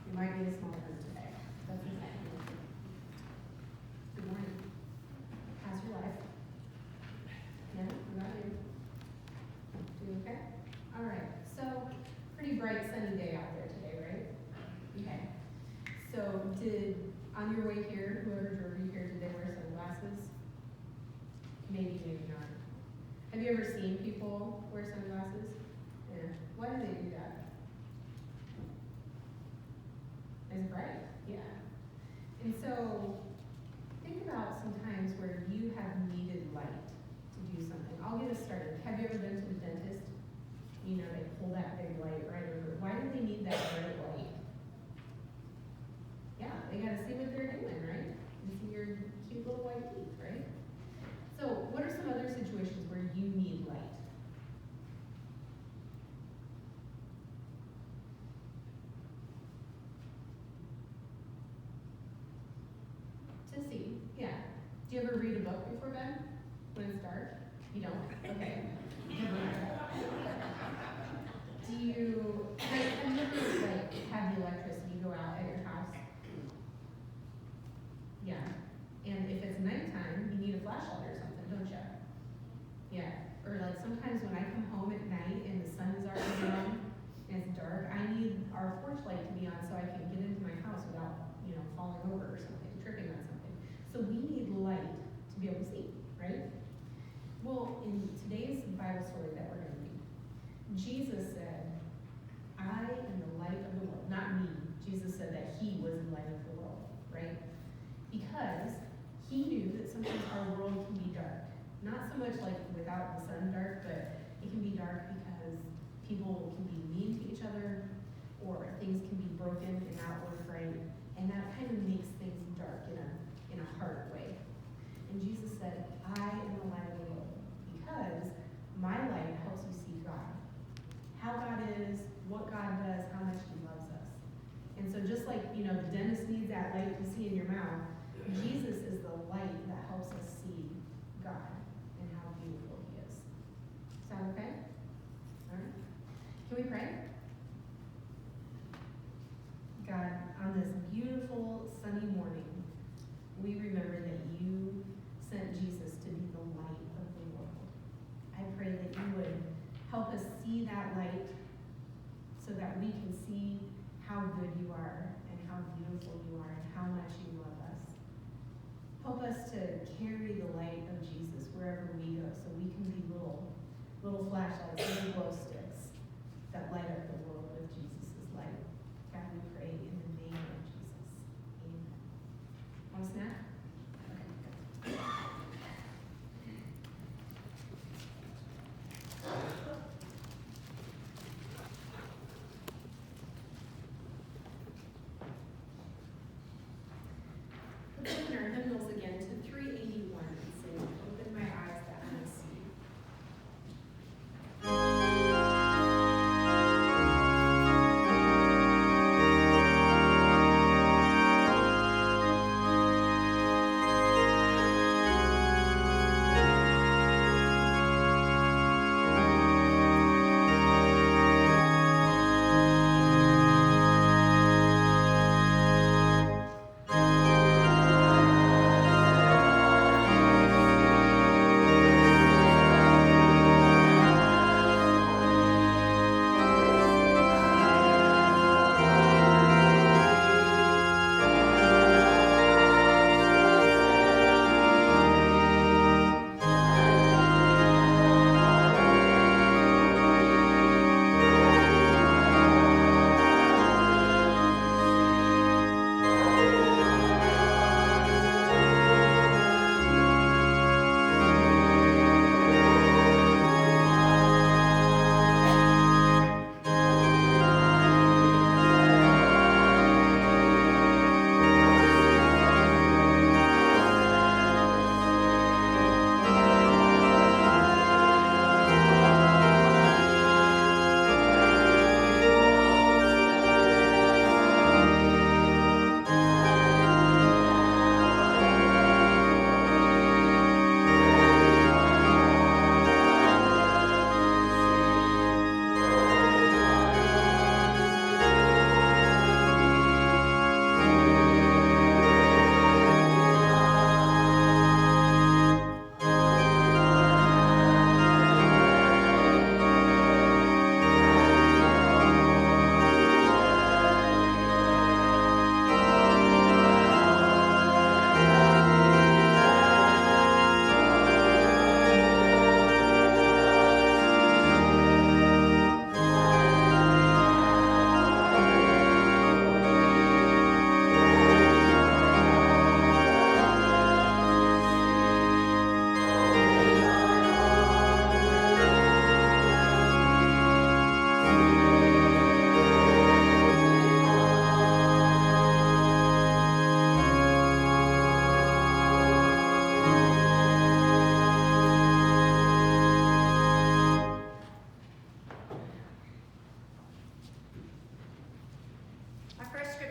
You might need a small group today. That's okay. Good morning. How's your life? Yeah, what about you? Doing okay? All right. So, pretty bright sunny day out there today, right? Okay. So, on your way here, whoever drove you here, did they wear sunglasses? Maybe, maybe not. Have you ever seen people wear sunglasses? Yeah. Why do they do that? It's bright. Yeah. And so, think about some times where you have needed light to do something. I'll get us started. Have you ever been to the dentist? You know, they pull that big light right over. Why do they need that bright light? Yeah, they gotta see what they're doing, right? And see your cute little white teeth, right? So, what are some other situations where you need light? To see, yeah. Do you ever read a book before bed when it's dark? You don't? Okay. Do you, have you ever have the electricity go out at your house? Yeah. And if it's nighttime, you need a flashlight or something, don't you? Yeah. Or like sometimes when I come home at night and the sun is already down and it's dark, I need our porch light to be on so I can get into my house without, falling over or something, tripping on something. So we need light to be able to see, right? Well, in today's Bible story that we're going to read, Jesus said, I am the light of the world. Not me. Jesus said that he was the light of the world, right? Because he knew that sometimes our world can be dark. Not so much like without the sun dark, but it can be dark because people can be mean to each other, or things can be broken and not work right, and that kind of makes things dark in a hard way. And Jesus said, I am the light of the world, because my light helps you see God. How God is, what God does, how much he loves us. And so just like, the dentist needs that light to see in your mouth, Jesus is the light that helps us see God and how beautiful he is. Sound okay? All right. Can we pray? God, on this beautiful sunny morning, we remember that you sent Jesus to be the light of the world. I pray that you would help us see that light so that we can see how good you are and how beautiful you are and how much you love us. Help us to carry the light of Jesus wherever we go so we can be little flashlights, little glow sticks that light up the world with Jesus' light. God, we pray in the name of Jesus. Amen. Want a snack? Okay. Let's open our hymnals again to 381 and say, open my eyes that I may see.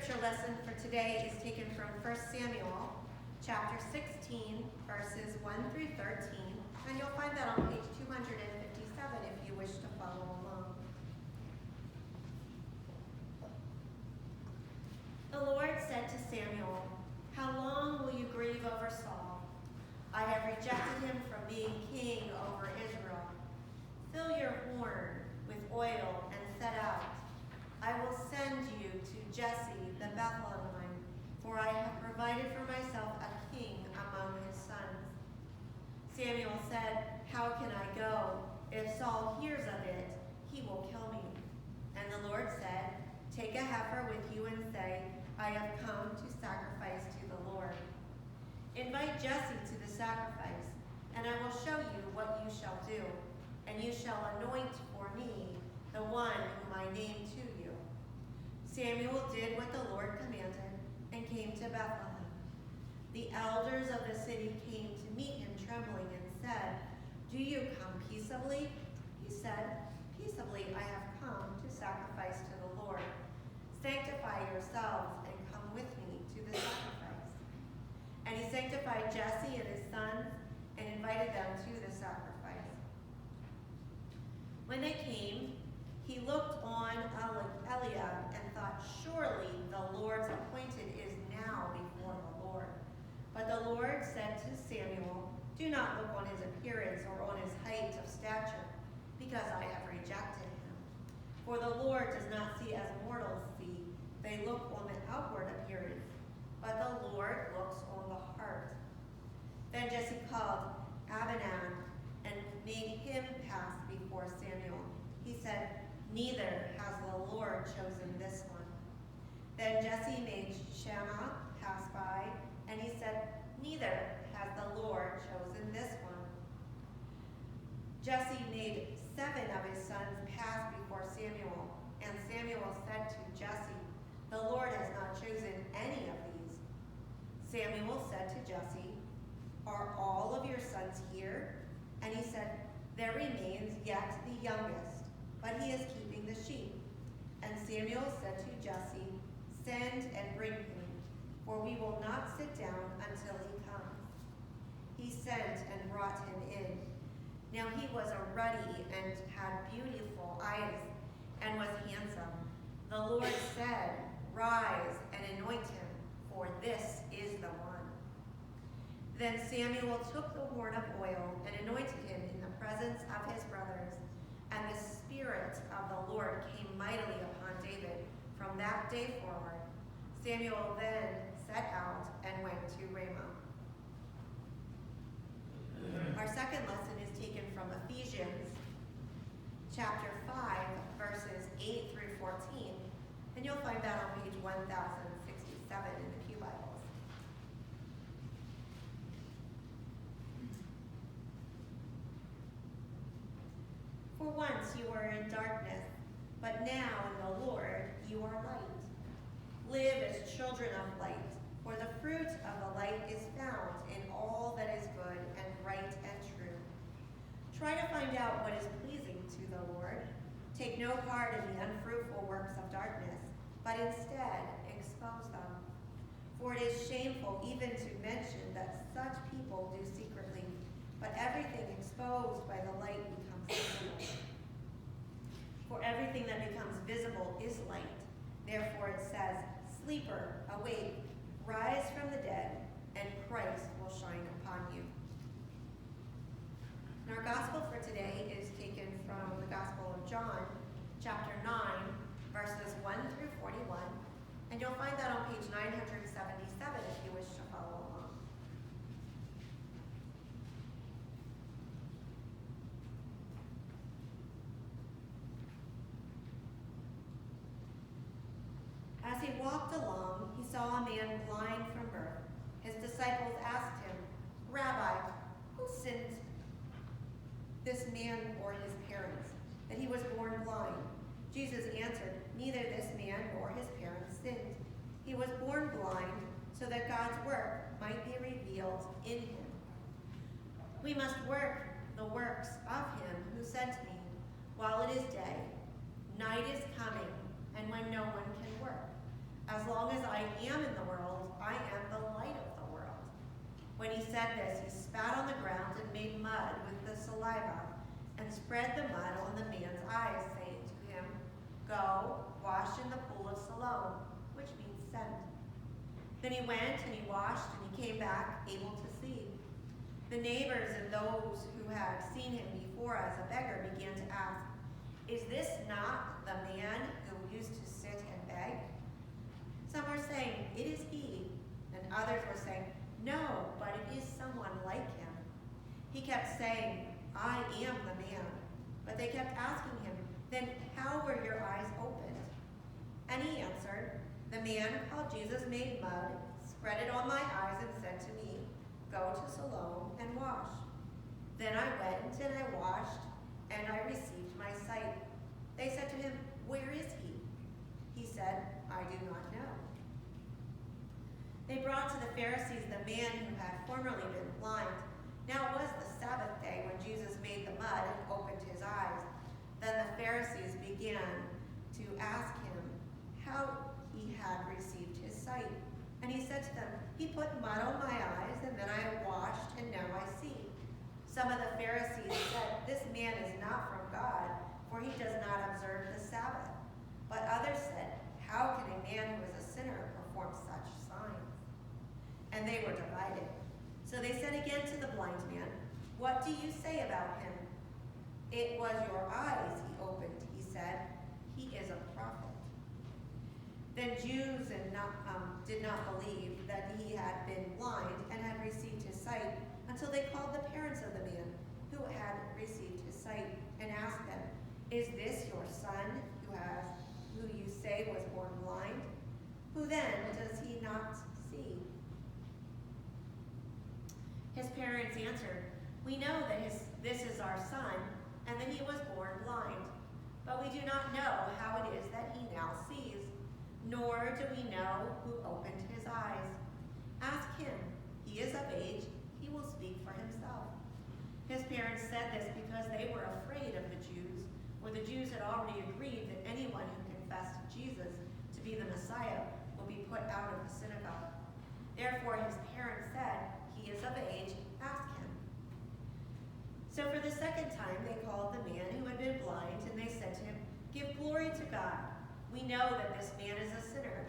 scripture lesson for today is taken from 1 Samuel, chapter 16, verses 1 through 13, and you'll find that on page 257 if you wish to follow along. The Lord said to Samuel, "How long will you grieve over Saul? I have rejected him from being king over Israel. Fill your horn with oil and set out. I will send you to Jesse the Bethlehemite, for I have provided for myself a king among his sons." Samuel said, "How can I go? If Saul hears of it, he will kill me." And the Lord said, "Take a heifer with you and say, 'I have come to sacrifice to the Lord.' Invite Jesse to the sacrifice, and I will show you what you shall do, and you shall anoint for me the one whom I name to you." Samuel did what the Lord commanded and came to Bethlehem. The elders of the city came to meet him trembling and said, "Do you come peaceably?" He said, "Peaceably I have come to sacrifice to the Lord. Sanctify yourselves and come with me to the sacrifice." And he sanctified Jesse and his sons and invited them to the sacrifice. When they came, he looked on Eliab and thought, "Surely the Lord's appointed is now before the Lord." But the Lord said to Samuel, "Do not look on his appearance or on his height of stature, because I have rejected him. For the Lord does not see as mortals see. They look on the outward appearance, but the Lord looks on the heart." Then Jesse called Abinadab and made him pass before Samuel. He said, "Neither has the Lord chosen this one." Then Jesse made Shammah pass by, and he said, "Neither has the Lord chosen this one." Jesse made 7 of his sons pass before Samuel, and Samuel said to Jesse, "The Lord has not chosen any of these." Samuel said to Jesse, "Are all of your sons here?" And he said, "There remains yet the youngest, but he is keeping the sheep." And Samuel said to Jesse, "Send and bring him, for we will not sit down until he comes." He sent and brought him in. Now he was a ruddy and had beautiful eyes and was handsome. The Lord said, "Rise and anoint him, for this is the one." Then Samuel took the horn of oil and anointed him in the presence of his brothers, and the Spirit of the Lord came mightily upon David from that day forward. Samuel then set out and went to Ramah. Our second lesson is taken from Ephesians chapter 5, verses 8 through 14, and you'll find that on page 1067 in the Pew Bibles. For once you were in darkness, but now in the Lord you are light. Live as children of light, for the fruit of the light is found in all that is good and right and true. Try to find out what is pleasing to the Lord. Take no part in the unfruitful works of darkness, but instead expose them. For it is shameful even to mention that such people do secretly, but everything exposed by the light becomes visible. For everything that becomes visible is light. Therefore it says, "Sleeper, awake, rise from the dead, and Christ will shine upon you." And our gospel for today is taken from the Gospel of John, chapter 9, verses 1 through 41, and you'll find that on page 977 if you wish to follow along. As he walked along, he saw a man blind from birth. His disciples asked him, "Rabbi, who sinned, this man or his parents, that he was born blind?" Jesus answered, "Neither this man nor his parents sinned. He was born blind so that God's work might be revealed in him. We must work the works of him who sent me while it is day. Night is coming, and when no one can work. As long I am in the world, I am the light of the world." When he said this, he spat on the ground and made mud with the saliva and spread the mud on the man's eyes, saying to him, "Go, wash in the pool of Siloam," which means sent. Then he went and he washed and he came back able to see. The neighbors and those who had seen him before as a beggar began to ask, "Is this not the man who used to sit and beg?" Some were saying, "It is he," and others were saying, "No, but it is someone like him." He kept saying, "I am the man." But they kept asking him, "Then how were your eyes opened?" And he answered, "The man called Jesus made mud, spread it on my eyes, and said to me, 'Go to Siloam and wash.' Then I went and I washed, and I received my sight." They said to him, "Where is he?" He said, "I do not know." They brought to the Pharisees the man who had formerly been blind. Now it was the Sabbath day when Jesus made the mud and opened his eyes. Then the Pharisees began to ask him how he had received his sight. And he said to them, "He put mud on my eyes, and then I washed, and now I see." Some of the Pharisees said, "This man is not from God, for he does not observe the Sabbath." But others said, "How can a man who is a sinner perform such signs?" And they were divided. So they said again to the blind man, "What do you say about him?" "It was your eyes he opened," he said. "He is a prophet." Then Jews did not believe that he had been blind and had received his sight until they called the parents of the man who had received his sight and asked them, "Is this your son who you say was born blind? Who then does he not see?" His parents answered, "We know that this is our son, and that he was born blind. But we do not know how it is that he now sees, nor do we know who opened his eyes. Ask him. He is of age. He will speak for himself." His parents said this because they were afraid of the Jews, for the Jews had already agreed that anyone who confessed Jesus to be the Messiah would be put out of the synagogue. Therefore his parents said, "He is of age. Ask him." So for the second time they called the man who had been blind, and they said to him, "Give glory to God. We know that this man is a sinner."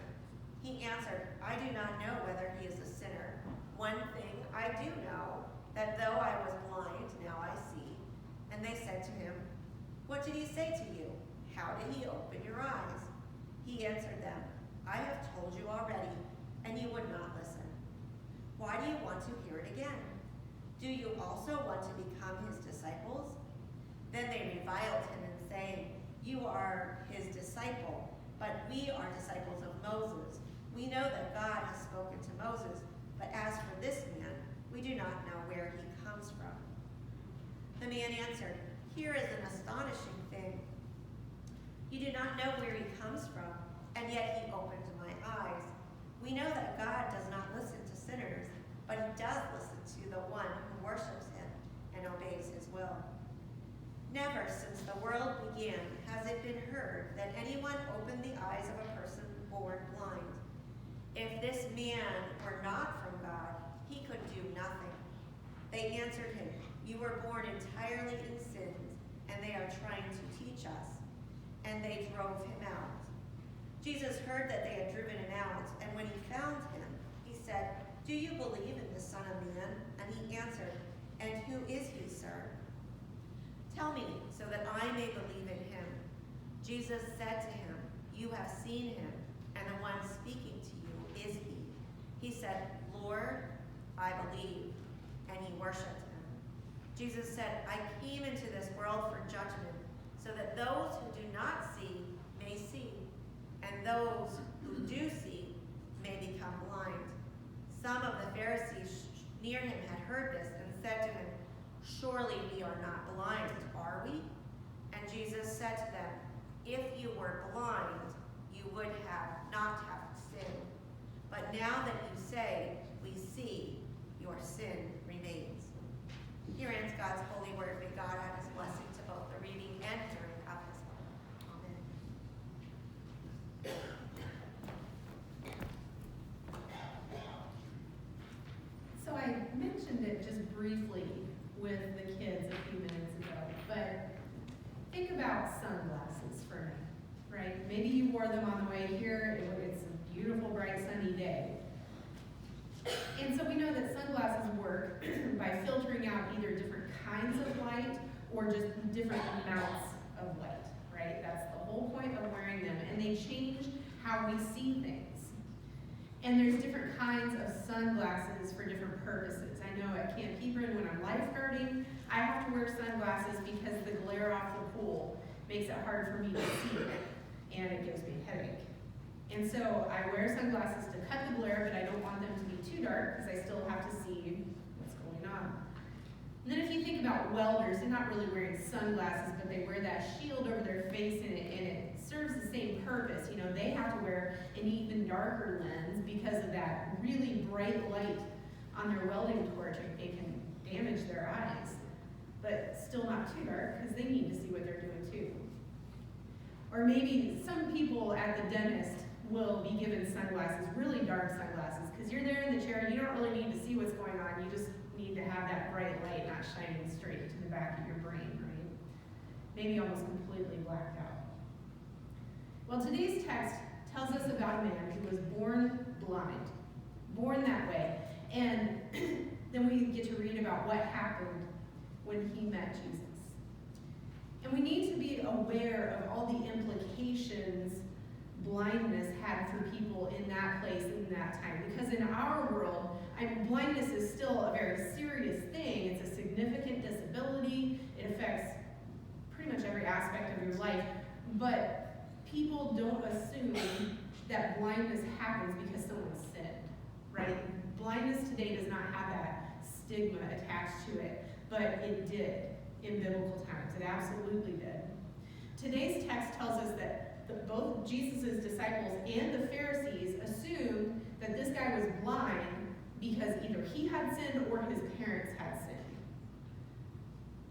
He answered, "I do not know whether he is a sinner. One thing I do know, that though I was blind, now I see." And they said to him, "What did he say to you? How did he open your eyes?" He answered them, "I have told you already, and you would not listen. Why do you want to hear it again? Do you also want to become his disciples?" Then they reviled him and saying, "You are his disciple, but we are disciples of Moses. We know that God has spoken to Moses, but as for this man, we do not know where he comes from." The man answered, "Here is an astonishing thing. You do not know where he comes from, and yet he opened my eyes. We know that God does not listen to sinners, but he does listen to the one who worships him and obeys his will. Never since the world began has it been heard that anyone opened the eyes of a person born blind. If this man were not from God, he could do nothing." They answered him, "You were born entirely in sins, and they are trying to teach us." And they drove him out. Jesus heard that they had driven him out, and when he found him, he said, "Do you believe in the Son of Man?" And he answered, "And who is he, sir? Tell me, so that I may believe in him." Jesus said to him, "You have seen him, and the one speaking to you is he." He said, "Lord, I believe," and he worshipped him. Jesus said, "I came into this world for judgment, so that those who do not see may see, and those who do see may become blind." Some of the Pharisees near him had heard this and said to him, "Surely we are not blind, are we?" And Jesus said to them, "If you were blind, you would not have sinned. But now that you say, 'We see,' your sin remains." Here ends God's holy word. May God add his blessing to both the reading and hearing of his word. Amen. it just briefly with the kids a few minutes ago, but think about sunglasses for a minute, right? Maybe you wore them on the way here. It's a beautiful, bright, sunny day. And so we know that sunglasses work by filtering out either different kinds of light or just different amounts of light, right? That's the whole point of wearing them. And they change how we see things. And there's different kinds of sunglasses for different purposes. I know at Camp Hebron, when I'm lifeguarding, I have to wear sunglasses because the glare off the pool makes it hard for me to see, and it gives me a headache. And so I wear sunglasses to cut the glare, but I don't want them to be too dark because I still have to see what's going on. And then if you think about welders, they're not really wearing sunglasses, but they wear that shield over their face, and it serves the same purpose. You know, they have to wear an even darker lens because of that really bright light on their welding torch. It can damage their eyes, but still not too dark because they need to see what they're doing too. Or maybe some people at the dentist will be given sunglasses, really dark sunglasses, because you're there in the chair and you don't really need to see what's going on. You just need to have that bright light not shining straight into the back of your brain, right? Maybe almost completely blacked out. Well, today's text tells us about a man who was born blind, born that way. And then we get to read about what happened when he met Jesus. And we need to be aware of all the implications blindness had for people in that place in that time. Because in our world, blindness is still a very serious thing. It's a significant disability. It affects pretty much every aspect of your life. But people don't assume that blindness happens because someone sinned, right? Blindness today does not have that stigma attached to it, but it did in biblical times. It absolutely did. Today's text tells us that both Jesus' disciples and the Pharisees assumed that this guy was blind because either he had sinned or his parents had sinned.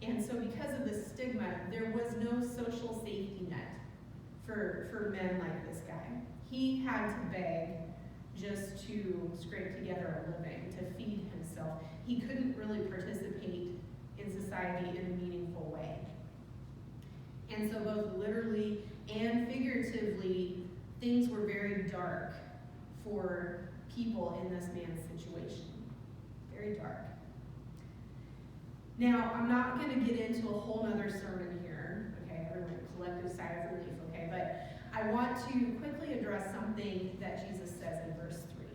And so because of the stigma, there was no social safety net for men like this guy. He had to beg just to scrape together a living, to feed himself. He couldn't really participate in society in a meaningful way. And so both literally and figuratively, things were very dark for people in this man's situation. Very dark. Now, I'm not going to get into a whole nother sermon here, okay, everyone, collective sigh of relief, okay, but I want to quickly address something that Jesus says in verse 3.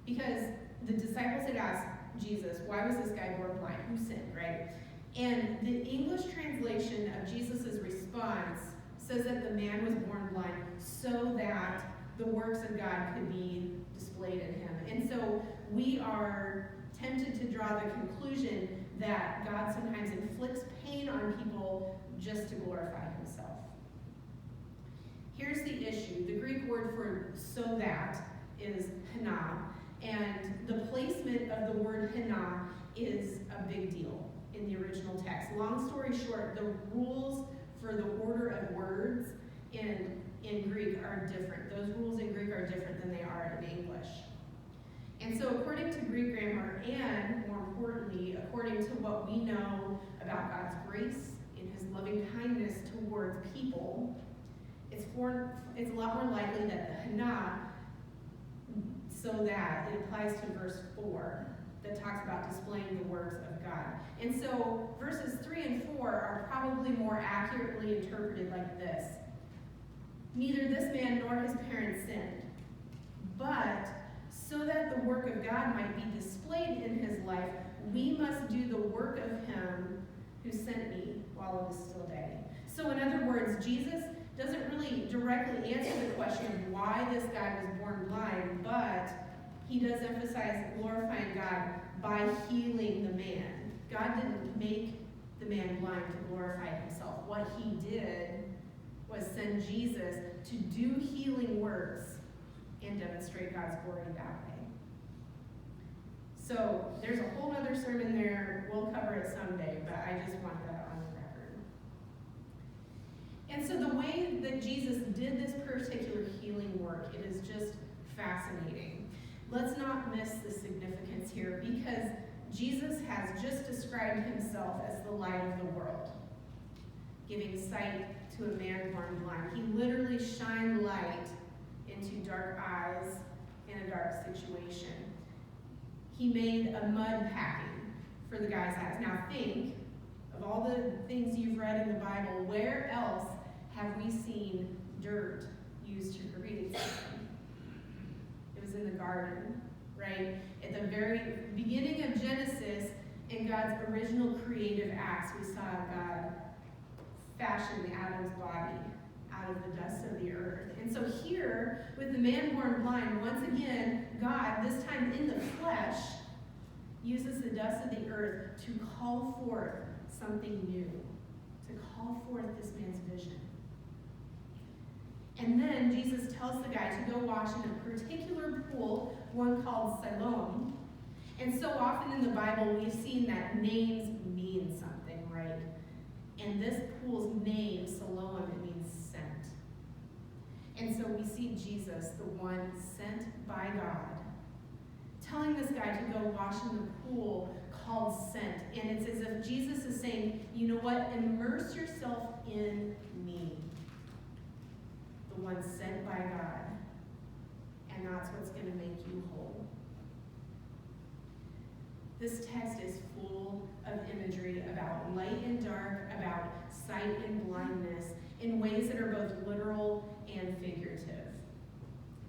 Because the disciples had asked Jesus, why was this guy born blind? Who sinned, right? And the English translation of Jesus' response says that the man was born blind so that the works of God could be displayed in him. And so we are tempted to draw the conclusion that God sometimes inflicts pain on people just to glorify himself. Here's the issue. The Greek word for so that is hana, and the placement of the word hana is a big deal in the original text. Long story short, the rules for the order of words in Greek are different. Those rules in Greek are different than they are in English. And so according to Greek grammar, and more importantly, according to what we know about God's grace and his loving kindness towards people, it's a lot more likely that the hana, so that it applies to verse 4 that talks about displaying the works of God. And so verses 3 and 4 are probably more accurately interpreted like this. Neither this man nor his parents sinned, but so that the work of God might be displayed in his life, we must do the work of him who sent me while it is still day. So in other words, Jesus doesn't really directly answer the question of why this guy was born blind, but he does emphasize glorifying God by healing the man. God didn't make the man blind to glorify himself. What he did was send Jesus to do healing works and demonstrate God's glory that way. So there's a whole other sermon there. We'll cover it someday, but I just want that on the record. And so the way that Jesus did this particular healing work, it is just fascinating. Let's not miss the significance here, because Jesus has just described himself as the light of the world, giving sight to a man born blind. He literally shined light into dark eyes in a dark situation. He made a mud packing for the guy's eyes. Now think of all the things you've read in the Bible. Where else have we seen dirt used to create something? It was in the garden, right? At the very beginning of Genesis, in God's original creative acts, we saw God fashion Adam's body out of the dust of the earth. And so here, with the man born blind, once again, God, this time in the flesh, uses the dust of the earth to call forth something new, to call forth this man's vision. And then Jesus tells the guy to go wash in a particular pool, one called Siloam. And so often in the Bible, we've seen that names mean something, right? And this pool's name, Siloam, it means sent. And so we see Jesus, the one sent by God, telling this guy to go wash in the pool called sent. And it's as if Jesus is saying, you know what? Immerse yourself in me, the one sent by God. And that's what's going to make you whole. This text is full of imagery about light and dark, about sight and blindness, in ways that are both literal and figurative.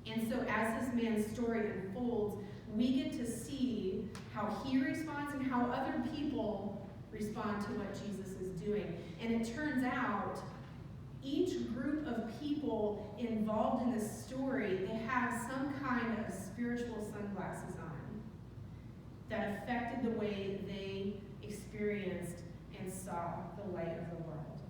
And so as this man's story unfolds, we get to see how he responds and how other people respond to what Jesus is doing. And it turns out each group of people involved in this story, they have some kind of spiritual sunglasses on that affected the way they experienced and saw the light of the world.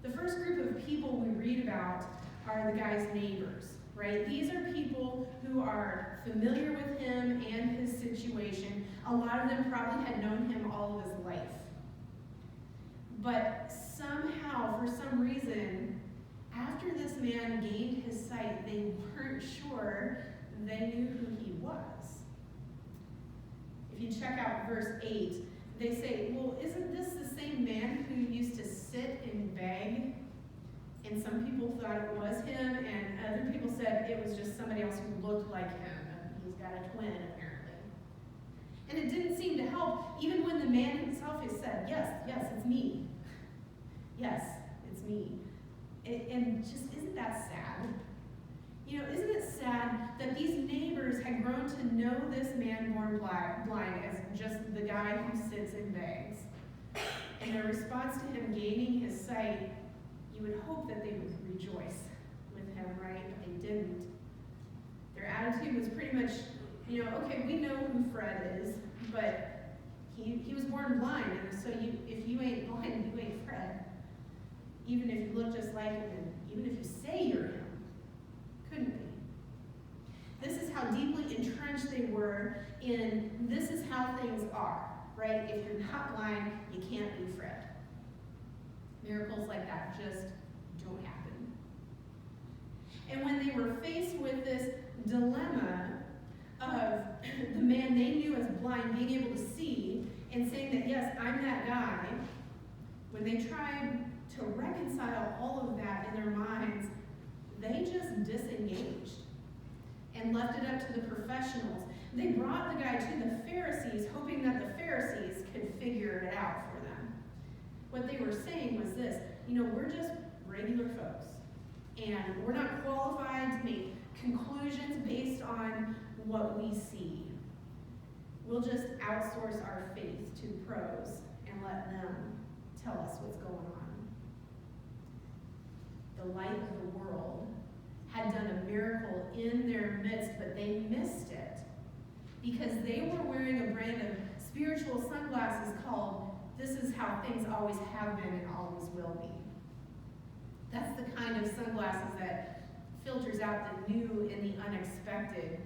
The first group of people we read about are the guy's neighbors, right? These are people who are familiar with him and his situation. A lot of them probably had known him all of his life. But somehow, for some reason, after this man gained his sight, they weren't sure they knew who he was. If you check out verse 8, they say, well, isn't this the same man who used to sit and beg? And some people thought it was him, and other people said it was just somebody else who looked like him. He's got a twin, apparently. And it didn't seem to help, even when the man himself has said, yes, it's me. Yes, it's me. And just, isn't that sad? You know, isn't it sad that these neighbors had grown to know this man born blind as just the guy who sits and begs? And their response to him gaining his sight, you would hope that they would rejoice with him, right? But they didn't. Their attitude was pretty much, you know, okay, we know who Fred is, but he was born blind, and so if you ain't blind, you ain't Fred. Even if you look just like him, and even if you say you're him, couldn't be. This is how deeply entrenched they were in this is how things are, right? If you're not blind, you can't be Fred. Miracles like that just don't happen. And when they were faced with this dilemma of the man they knew as blind being able to see and saying that, yes, I'm that guy, when they tried to reconcile all of that in their minds, they just disengaged and left it up to the professionals. They brought the guy to the Pharisees, hoping that the Pharisees could figure it out for them. What they were saying was this, you know, we're just regular folks, and we're not qualified to make conclusions based on what we see. We'll just outsource our faith to pros and let them tell us what's going on. The light of the world had done a miracle in their midst, but they missed it because they were wearing a brand of spiritual sunglasses called, this is how things always have been and always will be. That's the kind of sunglasses that filters out the new and the unexpected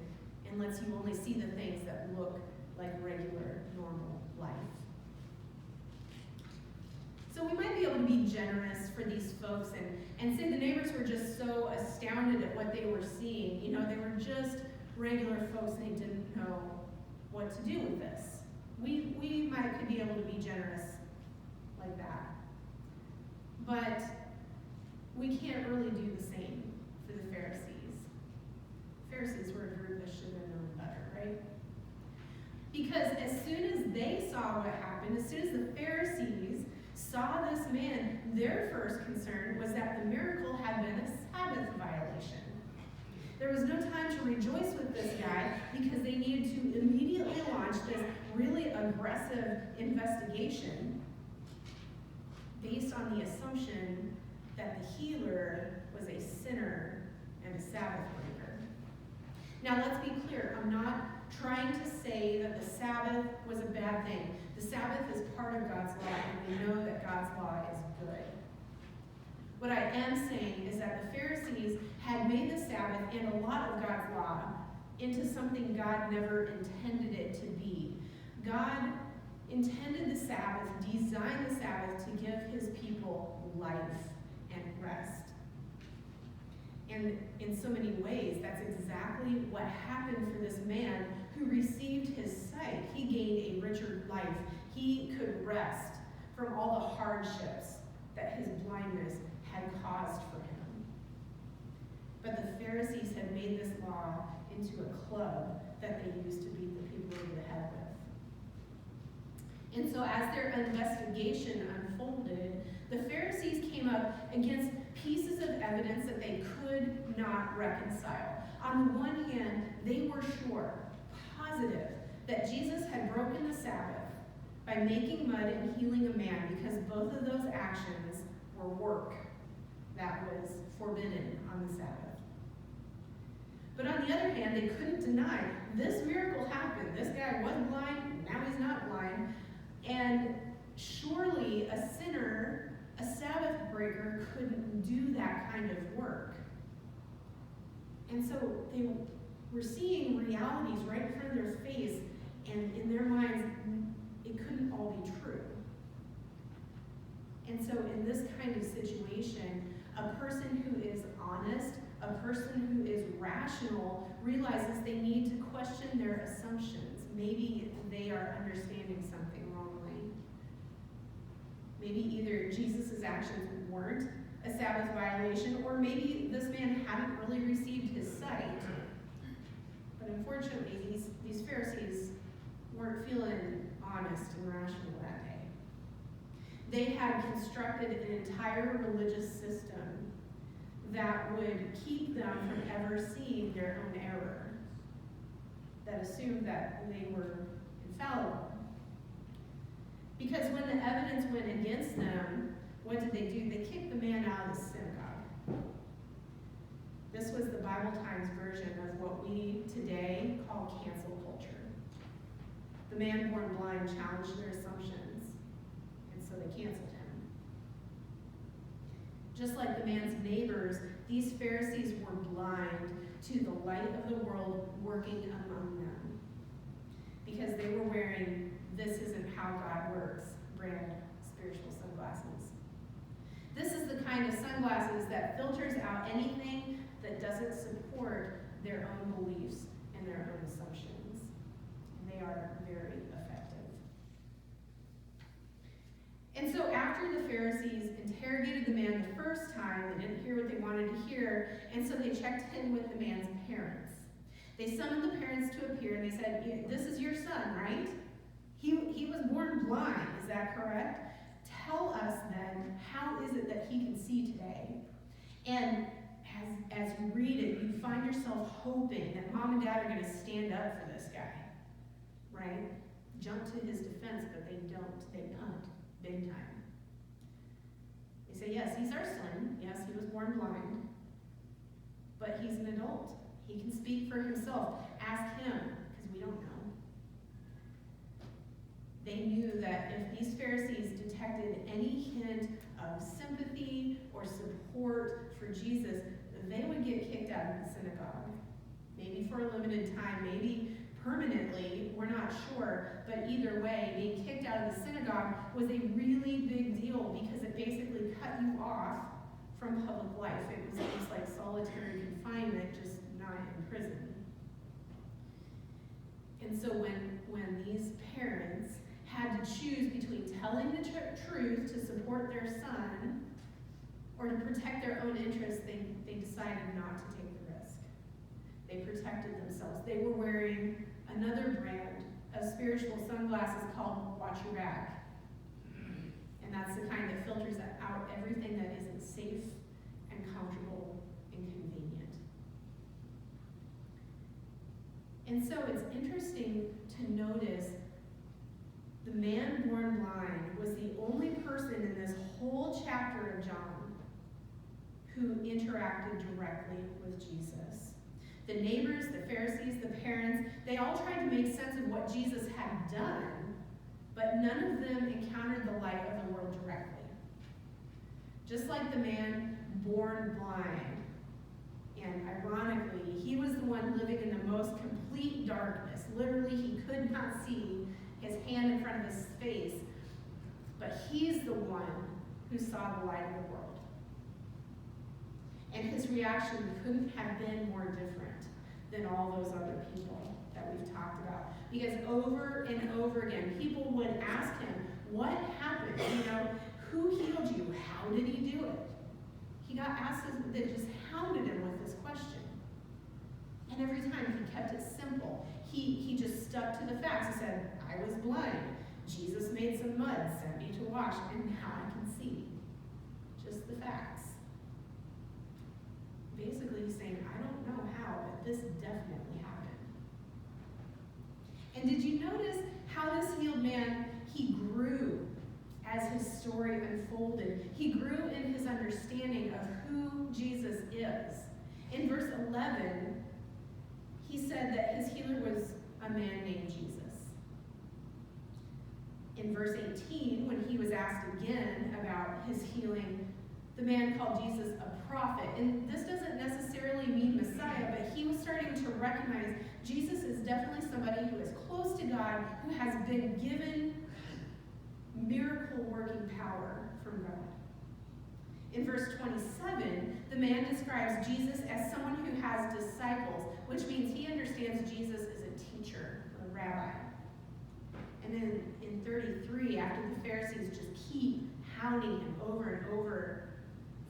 and lets you only see the things that look like regular, normal life. So we might be able to be generous for these folks and say the neighbors were just so astounded at what they were seeing. You know, they were just regular folks and they didn't know what to do with this. We could be able to be generous like that. But we can't really do the same for the Pharisees. Pharisees were a group that should have known better, right? Because as soon as they saw what happened, as soon as the Pharisees saw this man, their first concern was that the miracle had been a Sabbath violation. There was no time to rejoice with this guy because they needed to immediately launch this really aggressive investigation based on the assumption that the healer was a sinner and a Sabbath breaker. Now let's be clear, I'm not trying to say that the Sabbath was a bad thing. The Sabbath is part of God's law, and we know that God's law is good. What I am saying is that the Pharisees had made the Sabbath and a lot of God's law into something God never intended it to be. God intended the Sabbath, designed the Sabbath to give his people life and rest. And in so many ways, that's exactly what happened for this man who received his sight. He gained a richer life. He could rest from all the hardships that his blindness had caused for him. But the Pharisees had made this law into a club that they used to beat the people over the head with. And so as their investigation unfolded, the Pharisees came up against pieces of evidence that they could not reconcile. On the one hand, they were sure, positive, that Jesus had broken the Sabbath by making mud and healing a man, because both of those actions were work that was forbidden on the Sabbath. But on the other hand, they couldn't deny this miracle happened. This guy was blind, now he's not blind. And surely a sinner, a Sabbath breaker, couldn't do that kind of work. And so they were seeing realities right in front of their face, and in their minds, it couldn't all be true. And so in this kind of situation, a person who is honest, a person who is rational, realizes they need to question their assumptions. Maybe they are understanding something wrongly. Maybe either Jesus' actions weren't a Sabbath violation, or maybe this man hadn't really received his sight. But unfortunately, these Pharisees weren't feeling honest and rational that day. They had constructed an entire religious system that would keep them from ever seeing their own error, that assumed that they were infallible. Because when the evidence went against them, what did they do? They kicked the man out of the synagogue. This was the Bible Times version of what we today call cancel culture. The man born blind challenged their assumptions, and so they canceled him. Just like the man's neighbors, these Pharisees were blind to the light of the world working among them, because they were wearing "this isn't how God works" brand spiritual sunglasses. This is the kind of sunglasses that filters out anything that doesn't support their own beliefs and their own assumptions. And they are very effective. And so after the Pharisees interrogated the man the first time, they didn't hear what they wanted to hear, and so they checked in with the man's parents. They summoned the parents to appear, and they said, "This is your son, right? He was born blind, is that correct? Tell us then, how is it that he can see today?" And as you read it, you find yourself hoping that mom and dad are going to stand up for this guy, right? Jump to his defense, but they don't. They punt big time. They say, "Yes, he's our son. Yes, he was born blind, but he's an adult. He can speak for himself. Ask him, because we don't know." They knew that if these Pharisees detected any hint of sympathy or support for Jesus, they would get kicked out of the synagogue. Maybe for a limited time, maybe permanently, we're not sure. But either way, being kicked out of the synagogue was a really big deal, because it basically cut you off from public life. It was just like solitary confinement, just not in prison. And so when to choose between telling the truth to support their son or to protect their own interests, they decided not to take the risk. They protected themselves. They were wearing another brand of spiritual sunglasses called Watch Your Back. And that's the kind that filters out everything that isn't safe and comfortable and convenient. And so it's interesting to notice the man born blind was the only person in this whole chapter of John who interacted directly with Jesus. The neighbors, the Pharisees, the parents, they all tried to make sense of what Jesus had done, but none of them encountered the light of the world directly. Just like the man born blind, and ironically, he was the one living in the most complete darkness. Literally, he could not see his hand in front of his face, but he's the one who saw the light of the world. And his reaction couldn't have been more different than all those other people that we've talked about. Because over and over again, people would ask him, what happened? Who healed you? How did he do it? He got asked that just hounded him with this question. And every time he kept it simple. He just stuck to the facts. He said, I was blind. Jesus made some mud, sent me to wash, and now I can see. Just the facts. Basically, he's saying, I don't know how, but this definitely happened. And did you notice how this healed man, he grew as his story unfolded? He grew in his understanding of who Jesus is. In verse 11, he said that his healer was a man named Jesus. In verse 18, when he was asked again about his healing, the man called Jesus a prophet. And this doesn't necessarily mean Messiah, but he was starting to recognize Jesus is definitely somebody who is close to God, who has been given miracle-working power from God. In verse 27, the man describes Jesus as someone who has disciples, which means he understands Jesus as a teacher, a rabbi. And then in 33, after the Pharisees just keep hounding him over and over,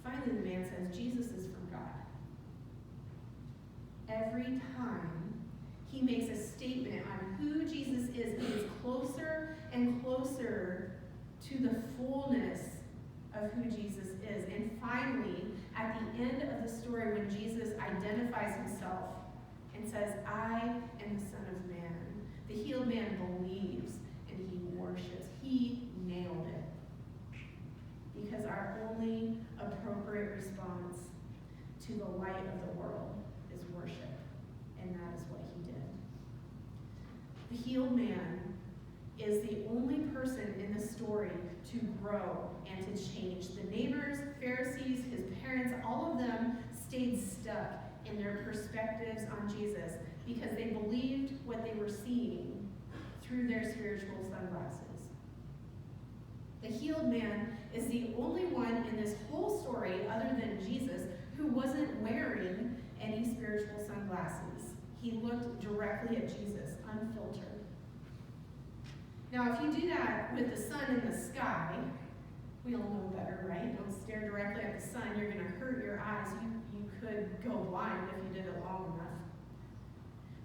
finally the man says, Jesus is from God. Every time he makes a statement on who Jesus is, he is closer and closer to the fullness of who Jesus is. And finally, at the end of the story, when Jesus identifies himself and says, I am the Son of Man, the healed man believes and he worships. He nailed it. Because our only appropriate response to the light of the world is worship. And that is what he did. The healed man is the only person in the story to grow and to change. The neighbors, Pharisees, his parents, all of them stayed stuck in their perspectives on Jesus because they believed what they were seeing through their spiritual sunglasses. The healed man is the only one in this whole story, other than Jesus, who wasn't wearing any spiritual sunglasses. He looked directly at Jesus, unfiltered. Now, if you do that with the sun in the sky, we all know better, right? Don't stare directly at the sun. You're going to hurt your eyes. You could go blind if you did it long enough.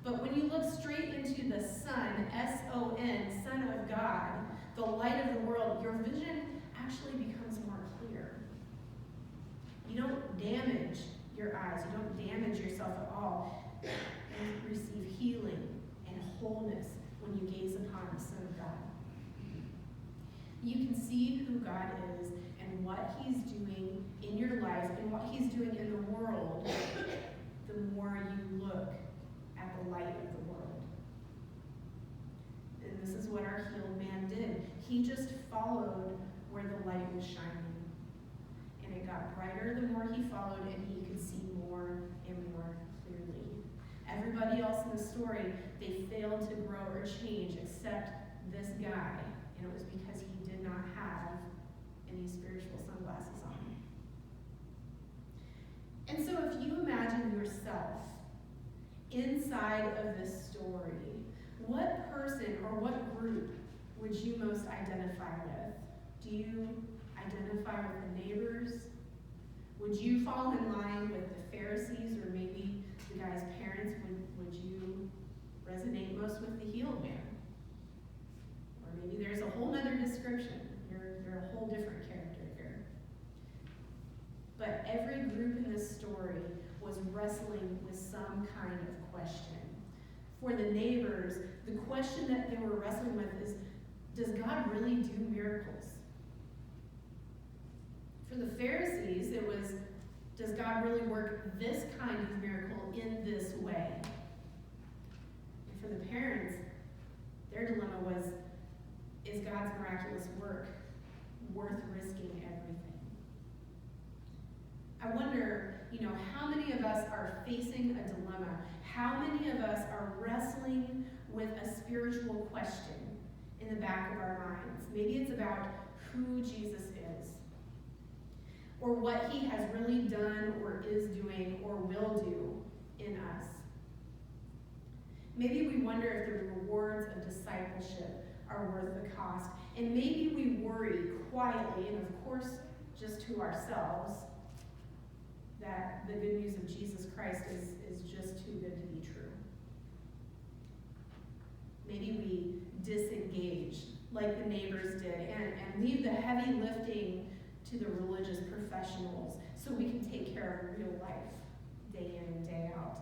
But when you look straight into the sun, S-O-N, Son of God, the light of the world, your vision actually becomes more clear. You don't damage your eyes. You don't damage yourself at all. You receive healing and wholeness when you gaze upon the Son of God. You can see who God is and what he's doing in your life and what he's doing in the world the more you look at the light of the world. And this is what our healed man did. He just followed where the light was shining. And it got brighter the more he followed, and he could see more and more clearly. Everybody else in the story, they failed to grow or change except this guy. And it was because he did not have any spiritual sunglasses on. And so if you imagine yourself inside of this story, what person or what group would you most identify with? Do you identify with the neighbors? Would you fall in line with the Pharisees, or maybe the guy's parents? Would you resonate most with the healed man? Or maybe there's a whole other description. You're a whole different character here. But every group in this story was wrestling with some kind of question. For the neighbors, the question that they were wrestling with is, does God really do miracles? For the Pharisees, it was, does God really work this kind of miracle in this way? And for the parents, their dilemma was, is God's miraculous work worth risking everything? I wonder, how many of us are facing a dilemma? How many of us are wrestling with a spiritual question in the back of our minds? Maybe it's about who Jesus is, or what he has really done or is doing or will do in us. Maybe we wonder if the rewards of discipleship are worth the cost. And maybe we worry quietly, and of course just to ourselves, that the good news of Jesus Christ is just too good to be true. Maybe we disengage like the neighbors did and leave the heavy lifting to the religious professionals so we can take care of real life day in and day out.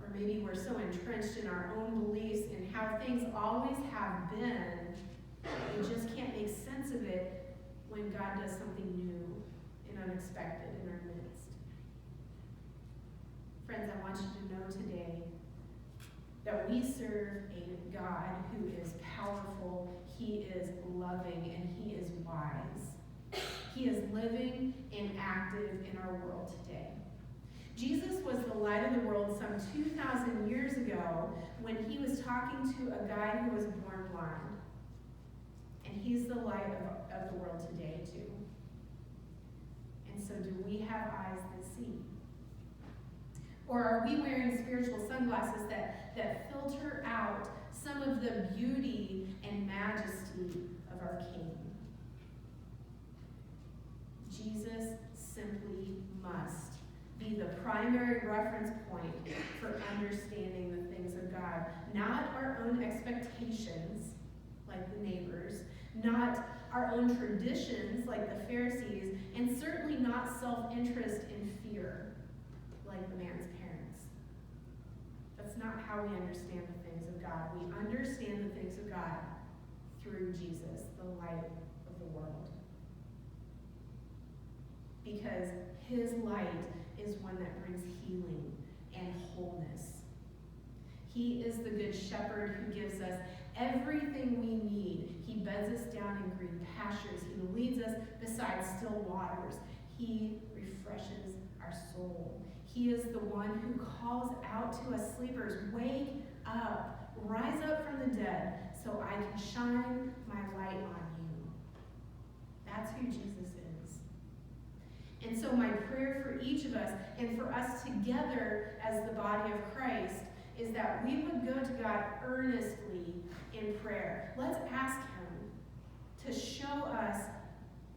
Or maybe we're so entrenched in our own beliefs in how things always have been, we just can't make sense of it when God does something new and unexpected in our midst. Friends, I want you to know today that we serve a God who is powerful, he is loving, and he is wise. He is living and active in our world today. Jesus was the light of the world some 2,000 years ago when he was talking to a guy who was born blind. And he's the light of the world today too. And so do we have eyes that see? Or are we wearing spiritual sunglasses that filter out some of the beauty and majesty of our King? Jesus simply must be the primary reference point for understanding the things of God, not our own expectations like the neighbors, not our own traditions like the Pharisees, and certainly not self-interest and fear like the man's parents. That's not how we understand the things of God. We understand the things of God through Jesus, the light of the world. Because his light is one that brings healing and wholeness. He is the good shepherd who gives us everything we need. He beds us down in green pastures. He leads us beside still waters. He refreshes our soul. He is the one who calls out to us sleepers, wake up, rise up from the dead, so I can shine my light on you. That's who Jesus is. And so my prayer for each of us, and for us together as the body of Christ, is that we would go to God earnestly in prayer. Let's ask him to show us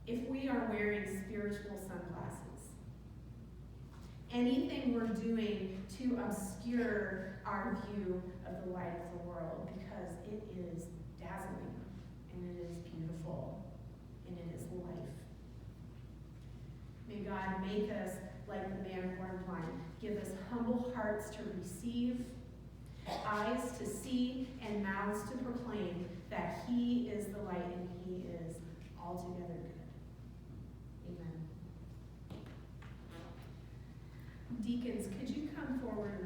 if we are wearing spiritual sunglasses. Anything we're doing to obscure our view of the light of the world, because it is dazzling, and it is beautiful, and it is life. May God make us like the man born blind. Give us humble hearts to receive, eyes to see, and mouths to proclaim that he is the light and he is altogether good. Amen. Deacons, could you come forward?